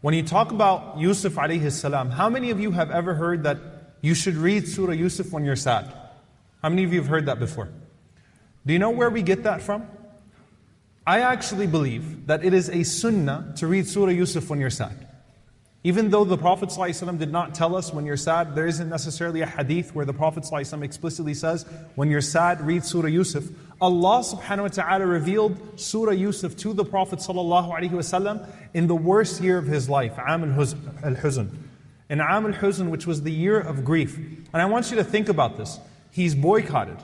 When you talk about Yusuf alayhi salam, how many of you have ever heard that you should read Surah Yusuf when you're sad? How many of you have heard that before? Do you know where we get that from? I actually believe that it is a sunnah to read Surah Yusuf when you're sad. Even though the Prophet ﷺ did not tell us when you're sad, there isn't necessarily a hadith where the Prophet ﷺ explicitly says, when you're sad, read Surah Yusuf. Allah subhanahu wa ta'ala revealed Surah Yusuf to the Prophet ﷺ in the worst year of his life, Am al-Huzn. In Am al-Huzn, which was the year of grief. And I want you to think about this. He's boycotted.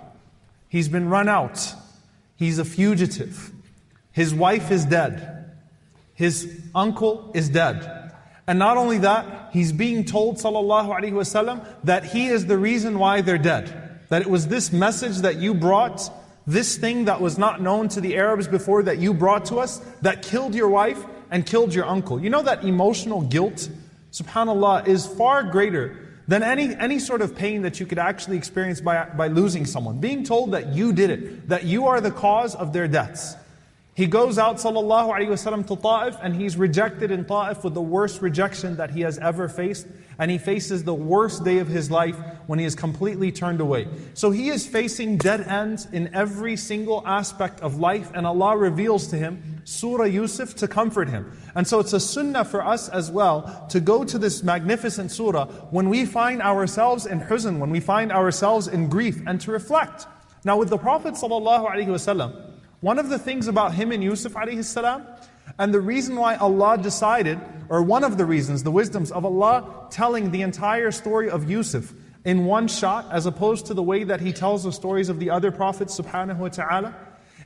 He's been run out. He's a fugitive. His wife is dead. His uncle is dead. And not only that, he's being told, sallallahu alaihi wasallam, that he is the reason why they're dead. That it was this message that you brought, this thing that was not known to the Arabs before that you brought to us, that killed your wife and killed your uncle. You know that emotional guilt, subhanAllah, is far greater than any sort of pain that you could actually experience by losing someone. Being told that you did it, that you are the cause of their deaths. He goes out, sallallahu alaihi wasallam, to Ta'if, and he's rejected in Ta'if with the worst rejection that he has ever faced. And he faces the worst day of his life when he is completely turned away. So he is facing dead ends in every single aspect of life, and Allah reveals to him Surah Yusuf to comfort him. And so it's a sunnah for us as well to go to this magnificent surah when we find ourselves in huzn, when we find ourselves in grief, and to reflect. Now with the Prophet sallallahu alaihi wasallam, one of the things about him and Yusuf alayhi salam, and the reason why Allah decided, or one of the reasons, the wisdoms of Allah telling the entire story of Yusuf in one shot, as opposed to the way that He tells the stories of the other prophets subhanahu wa ta'ala,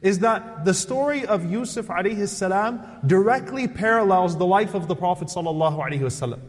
is that the story of Yusuf alayhi salam directly parallels the life of the Prophet sallallahu alaihi wasallam.